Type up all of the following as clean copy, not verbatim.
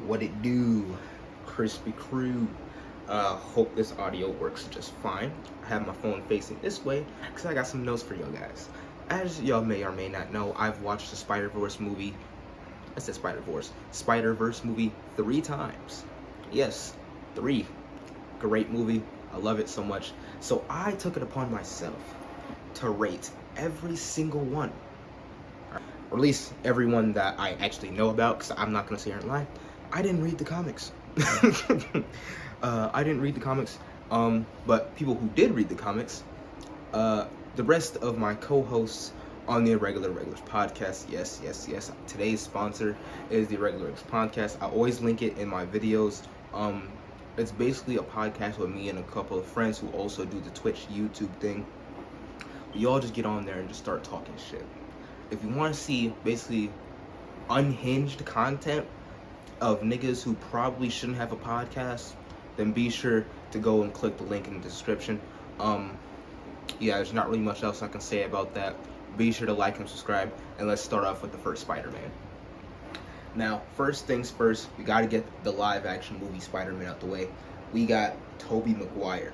What it do, crispy crew? Hope this audio works just fine. I have my phone facing this way because I got some notes for y'all guys. As y'all may or may not know, I've watched the Spider-Verse movie. I said Spider-Verse movie 3 times. Yes, 3. Great movie. I love it so much. So I took it upon myself to rate every single one, or at least everyone that I actually know about, because I'm not going to sit here and lie. I didn't read the comics. I didn't read the comics, but people who did read the comics, the rest of my co-hosts on the Irregular podcast, yes, today's sponsor is the Irregular podcast. I always link it in my videos. It's basically a podcast with me and a couple of friends who also do the Twitch, YouTube thing. We all just get on there and just start talking shit. If you want to see basically unhinged content of niggas who probably shouldn't have a podcast, then be sure to go and click the link in the description. Yeah, there's not really much else I can say about that. Be sure to like and subscribe, and let's start off with the first Spider-Man. Now, first things first, we gotta get the live-action movie Spider-Man out the way. We got Tobey Maguire.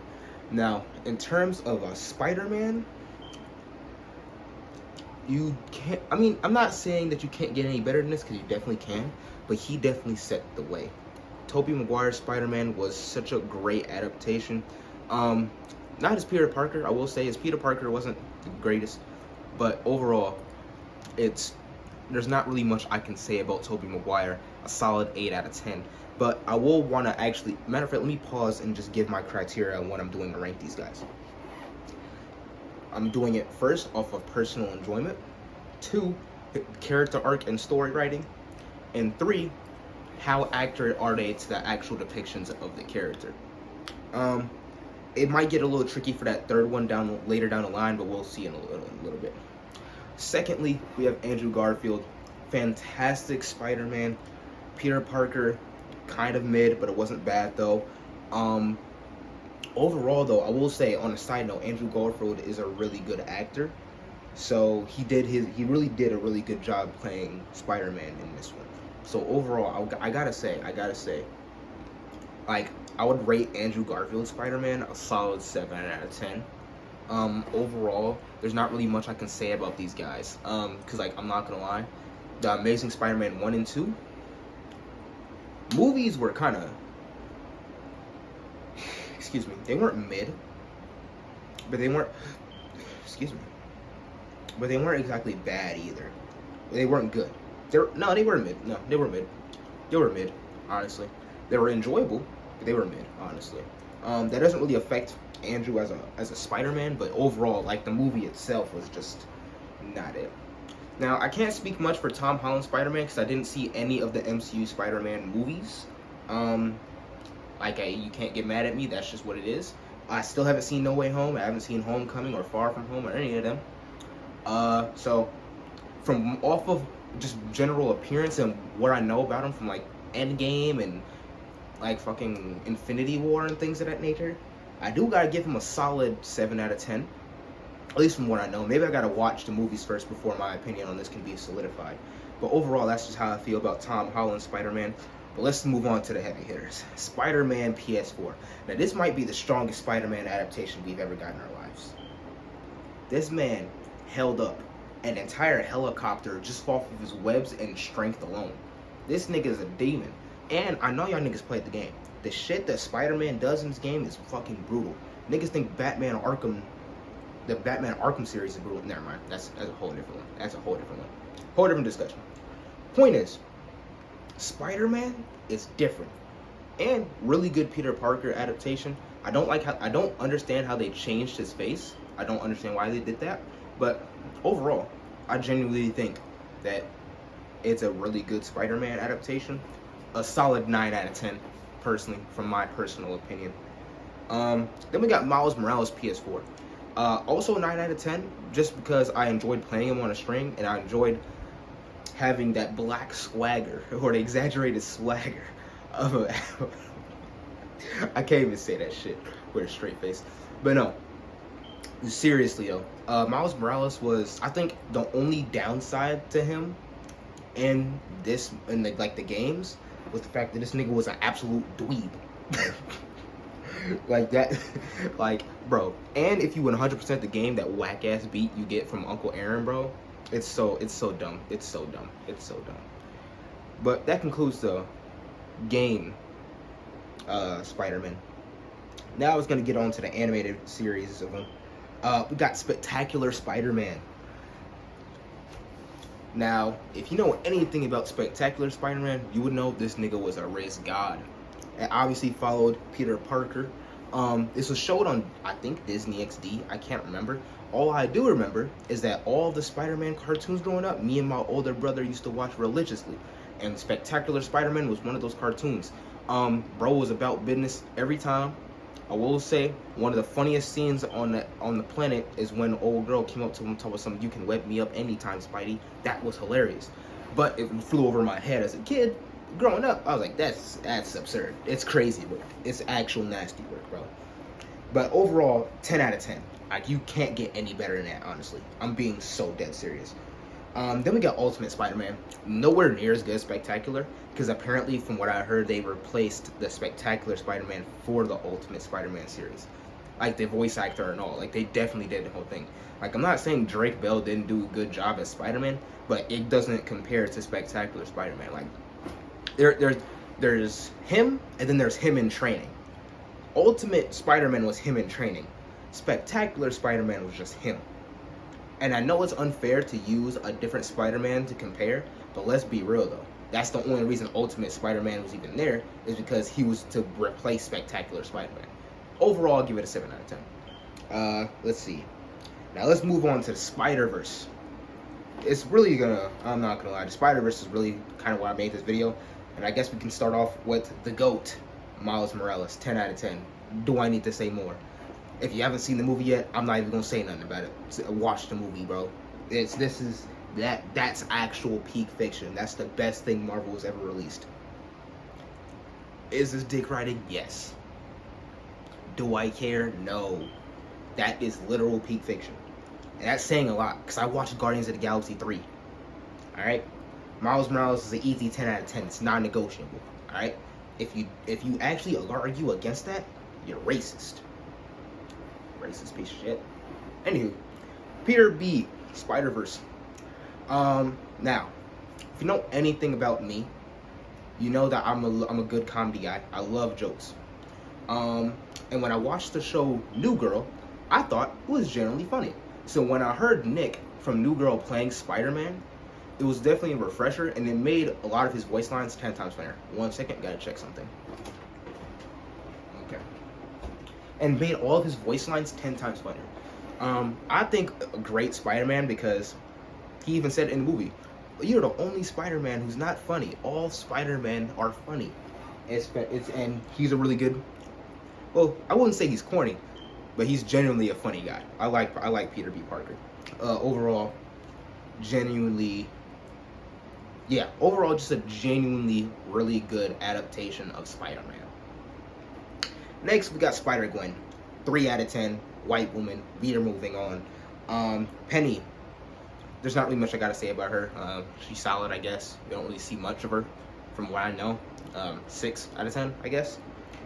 Now, in terms of a Spider-Man, you can't, I'm not saying that you can't get any better than this, because you definitely can, but he definitely set the way. Tobey Maguire's Spider-Man was such a great adaptation. Not as Peter Parker, I will say, as Peter Parker wasn't the greatest, but overall, there's not really much I can say about Tobey Maguire. A solid 8 out of 10. But I will want to actually, matter of fact, let me pause and just give my criteria on what I'm doing to rank these guys. I'm doing it first off of personal enjoyment, 2, character arc and story writing, and 3, how accurate are they to the actual depictions of the character. It might get a little tricky for that third one later down the line, but we'll see in a little bit. Secondly, we have Andrew Garfield. Fantastic Spider-Man. Peter Parker, kind of mid, but it wasn't bad though. Overall though, I will say, on a side note, Andrew Garfield is a really good actor. So he really did a really good job playing Spider-Man in this one. So overall, I gotta say, like, I would rate Andrew Garfield's Spider-Man a solid 7 out of 10. Overall, there's not really much I can say about these guys. Cause like, I'm not gonna lie, the Amazing Spider-Man 1 and 2 movies were kind of, excuse me, they weren't mid, but they weren't, but they weren't exactly bad either. They weren't good. They were mid. No, they were mid. They were mid, honestly. They were enjoyable, but they were mid, honestly. That doesn't really affect Andrew as a Spider-Man, but overall, like, the movie itself was just not it. Now, I can't speak much for Tom Holland's Spider-Man because I didn't see any of the MCU Spider-Man movies. You can't get mad at me. That's just what it is. I still haven't seen No Way Home. I haven't seen Homecoming or Far From Home or any of them. So from off of just general appearance and what I know about him from like Endgame and like fucking Infinity War and things of that nature, I do gotta give him a solid 7 out of 10. At least from what I know. Maybe I gotta watch the movies first before my opinion on this can be solidified. But overall, that's just how I feel about Tom Holland's Spider-Man. But let's move on to the heavy hitters. Spider-Man PS4. Now, this might be the strongest Spider-Man adaptation we've ever gotten in our lives. This man held up an entire helicopter just off of his webs and strength alone. This nigga is a demon. And I know y'all niggas played the game. The shit that Spider-Man does in this game is fucking brutal. Niggas think the Batman Arkham series is brutal. Never mind. That's a whole different one. That's a whole different one. Whole different discussion. Point is, Spider-Man is different. And really good Peter Parker adaptation. I don't understand how they changed his face. I don't understand why they did that. But overall, I genuinely think that it's a really good Spider-Man adaptation. A solid 9 out of 10, personally, from my personal opinion. Then we got Miles Morales PS4. Also 9 out of 10, just because I enjoyed playing him on a string, and I enjoyed having that black swagger, or the exaggerated swagger of a... I can't even say that shit with a straight face. But no, seriously though, Miles Morales was, I think, the only downside to him in the games was the fact that this nigga was an absolute dweeb. Like that, like, bro. And if you 100% the game, that whack ass beat you get from Uncle Aaron, bro, it's so dumb. It's so dumb. It's so dumb. But that concludes the game, Spider-Man. Now I was gonna get on to the animated series of them. We got Spectacular Spider-Man. Now, if you know anything about Spectacular Spider-Man, you would know this nigga was a race god. It obviously followed Peter Parker. This was showed on, I think, Disney XD. I can't remember. All I do remember is that all the Spider-Man cartoons growing up, me and my older brother used to watch religiously. And Spectacular Spider-Man was one of those cartoons. Bro was about business every time. I will say, one of the funniest scenes on the planet is when old girl came up to him and told him, "You can web me up anytime, Spidey." That was hilarious. But it flew over my head as a kid. Growing up, I was like, that's absurd. It's crazy work. It's actual nasty work, bro. But overall, 10 out of 10. Like, you can't get any better than that, honestly. I'm being so dead serious. Then we got Ultimate Spider-Man. Nowhere near as good as Spectacular, because apparently, from what I heard, they replaced the Spectacular Spider-Man for the Ultimate Spider-Man series. Like, the voice actor and all. Like, they definitely did the whole thing. Like, I'm not saying Drake Bell didn't do a good job as Spider-Man, but it doesn't compare to Spectacular Spider-Man. Like, there's him, and then there's him in training. Ultimate Spider-Man was him in training. Spectacular Spider-Man was just him. And I know it's unfair to use a different Spider-Man to compare, but let's be real though. That's the only reason Ultimate Spider-Man was even there, is because he was to replace Spectacular Spider-Man. Overall, I'll give it a 7 out of 10. Let's see. Now let's move on to the Spider-Verse. It's really I'm not gonna lie, the Spider-Verse is really kind of why I made this video. And I guess we can start off with the GOAT, Miles Morales, 10 out of 10. Do I need to say more? If you haven't seen the movie yet, I'm not even gonna say nothing about it. Watch the movie, bro. That's actual peak fiction. That's the best thing Marvel has ever released. Is this dick riding? Yes. Do I care? No. That is literal peak fiction. And that's saying a lot, because I watched Guardians of the Galaxy 3. Alright? Miles Morales is an easy 10 out of 10. It's non-negotiable. Alright? If you actually argue against that, you're racist. Racist piece of shit. Anywho, Peter B. Spider-Verse. Now, if you know anything about me, you know that I'm a good comedy guy. I love jokes. And when I watched the show New Girl, I thought it was generally funny. So when I heard Nick from New Girl playing Spider-Man, it was definitely a refresher, and it made a lot of his voice lines 10 times funnier. 1 second, gotta check something. Okay. And made all of his voice lines 10 times funnier. I think a great Spider-Man, because he even said in the movie, "You're the only Spider-Man who's not funny. All Spider-Men are funny." And he's a really good. Well, I wouldn't say he's corny, but he's genuinely a funny guy. I like Peter B. Parker. Overall, just a genuinely really good adaptation of Spider-Man. Next, we got Spider-Gwen. 3 out of 10. White woman. We are moving on. Penny. There's not really much I gotta say about her. She's solid, I guess. We don't really see much of her, from what I know. 6 out of 10, I guess.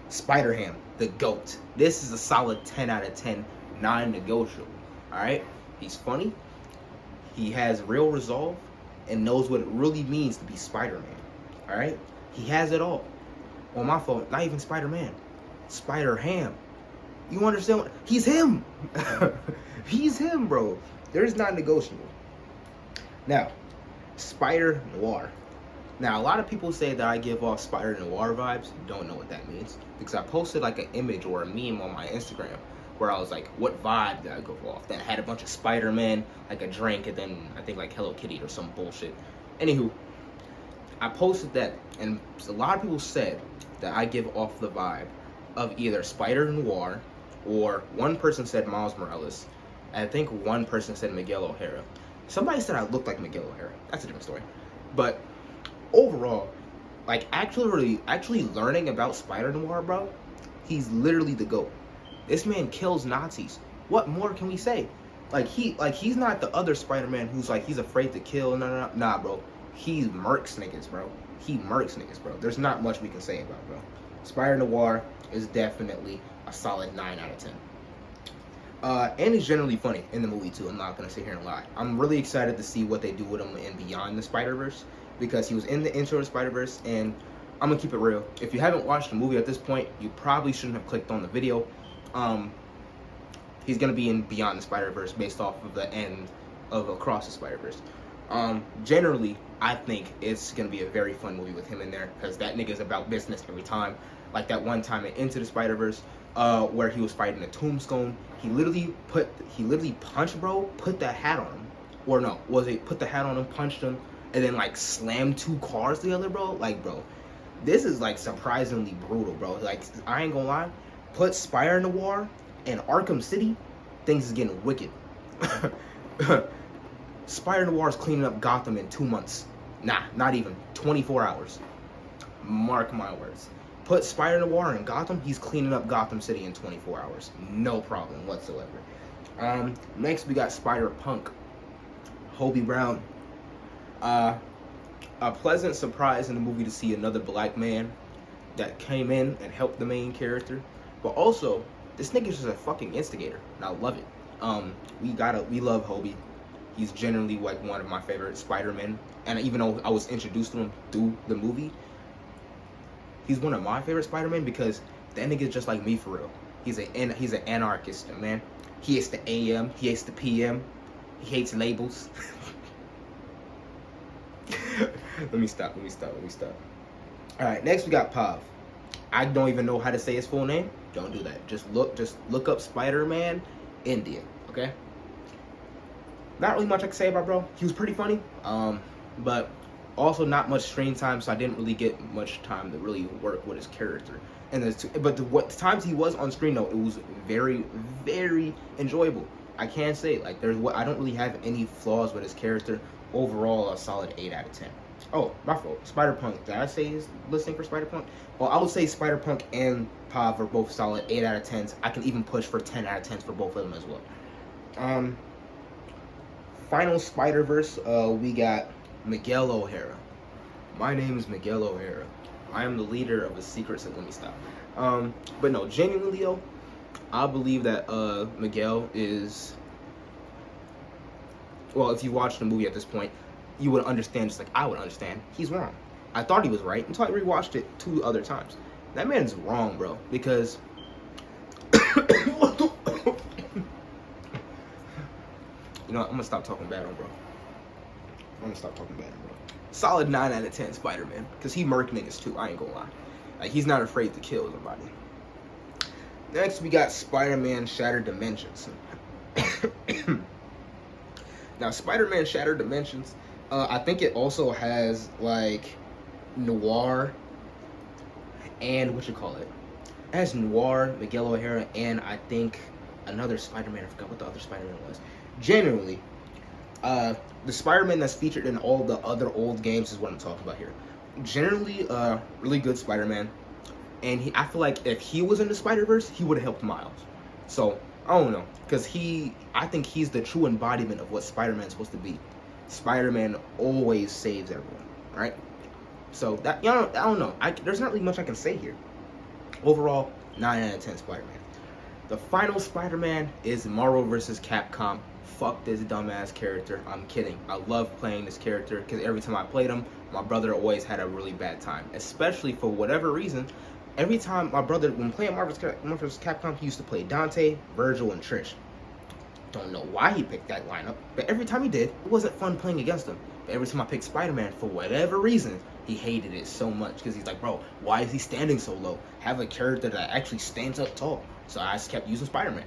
Spider-Ham, the GOAT. This is a solid 10 out of 10, non-negotiable. Alright? He's funny. He has real resolve and knows what it really means to be Spider-Man. Alright? He has it all. Well, my fault, not even Spider-Man. Spider-Ham. You understand what? He's him! He's him, bro. There's not negotiable. Now, Spider-Noir. Now, a lot of people say that I give off Spider-Noir vibes. Don't know what that means. Because I posted like an image or a meme on my Instagram where I was like, what vibe did I give off? That had a bunch of Spider-Man, like a drink, and then I think like Hello Kitty or some bullshit. Anywho, I posted that, and a lot of people said that I give off the vibe of either Spider-Noir, or one person said Miles Morales, and I think one person said Miguel O'Hara. Somebody said I looked like Miguel O'Hara. That's a different story. But overall, like actually learning about Spider-Noir, bro, he's literally the GOAT. This man kills Nazis. What more can we say? He's not the other Spider-Man who's like, he's afraid to kill. No. Nah, bro. he murks niggas, bro. He murks niggas, bro. There's not much we can say about it, bro. Spider Noir is definitely a solid 9 out of 10. And he's generally funny in the movie too. I'm not gonna sit here and lie. I'm really excited to see what they do with him in Beyond the Spider-Verse, because he was in the intro to Spider-Verse, and I'm gonna keep it real. If you haven't watched the movie at this point, you probably shouldn't have clicked on the video. He's gonna be in Beyond the Spider-Verse based off of the end of Across the Spider-Verse. Generally, I think it's gonna be a very fun movie with him in there, because that nigga's about business every time. Like that one time in Into the Spider-Verse, where he was fighting a Tombstone. He literally punched bro, put that hat on him. Or no, put the hat on him, punched him, and then like slammed 2 cars together, bro? Like, bro, this is like surprisingly brutal, bro. Like, I ain't gonna lie. Put Spider Noir in Arkham City, things is getting wicked. Spider Noir is cleaning up Gotham in 2 months. Nah, not even. 24 hours. Mark my words. Put Spider Noir in Gotham, he's cleaning up Gotham City in 24 hours. No problem whatsoever. Next, we got Spider-Punk. Hobie Brown. A pleasant surprise in the movie to see another black man that came in and helped the main character. But also, this nigga's just a fucking instigator, and I love it. We love Hobie. He's generally like one of my favorite Spider-Men. And even though I was introduced to him through the movie, he's one of my favorite Spider-Men because that nigga's just like me for real. He's an anarchist, man. He hates the AM, he hates the PM, he hates labels. Let me stop. Alright, next we got Pav. I don't even know how to say his full name. Don't do that. Just look up Spider-Man India, okay? Not really much I can say about bro. He was pretty funny. But also not much screen time, so I didn't really get much time to really work with his character. And the times he was on screen though, it was very, very enjoyable. I can't say like I don't really have any flaws with his character. Overall, a solid 8 out of 10. Oh, my fault. Spider-Punk. Did I say he's listening for Spider-Punk? Well, I would say Spider-Punk and Pav are both solid 8 out of 10s. I can even push for 10 out of 10s for both of them as well. Final Spider-Verse, we got Miguel O'Hara. My name is Miguel O'Hara. I am the leader of the secret. Let me stop. But no, genuinely, yo, I believe that Miguel is. Well, if you watched the movie at this point, you would understand just like I would understand. He's wrong. I thought he was right until I rewatched it 2 other times. That man's wrong, bro. Because you know what? I'm gonna stop talking bad on bro. Solid 9 out of 10 Spider-Man. Because he murked niggas too, I ain't gonna lie. Like, he's not afraid to kill somebody. Next, we got Spider-Man Shattered Dimensions. Now, Spider-Man Shattered Dimensions, I think it also has, like, Noir and, it has Noir, Miguel O'Hara, and I think another Spider-Man. I forgot what the other Spider-Man was. Generally, the Spider-Man that's featured in all the other old games is what I'm talking about here. Generally, really good Spider-Man. And I feel like if he was in the Spider-Verse, he would have helped Miles. So, I don't know. Because I think he's the true embodiment of what Spider-Man's supposed to be. Spider-Man always saves everyone, right? So, that, you know, I don't know. There's not really much I can say here. Overall, 9 out of 10 Spider-Man. The final Spider-Man is Marvel vs. Capcom. Fuck this dumbass character. I'm kidding. I love playing this character because every time I played him, my brother always had a really bad time. Especially for whatever reason. Every time my brother, when playing Marvel vs. Capcom, he used to play Dante, Virgil, and Trish. Don't know why he picked that lineup, but every time he did, it wasn't fun playing against him. But every time I picked Spider-Man, for whatever reason, he hated it so much because he's like, bro, why is he standing so low? Have a character that actually stands up tall. So I just kept using Spider-Man.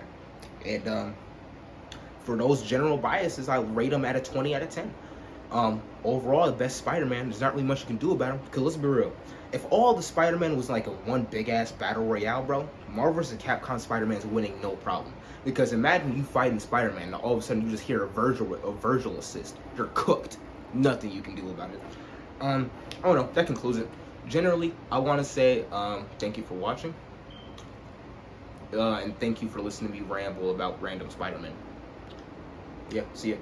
And for those general biases, I rate him at a 20 out of 10. Overall, the best Spider-Man, there's not really much you can do about him. Because let's be real. If all the Spider-Man was like a one big-ass battle royale, bro, Marvel vs. Capcom Spider-Man's winning no problem. Because imagine you fighting Spider-Man, and all of a sudden you just hear a Virgil assist. You're cooked. Nothing you can do about it. I don't know. That concludes it. Generally, I want to say thank you for watching. And thank you for listening to me ramble about random Spider-Man. Yeah, see ya.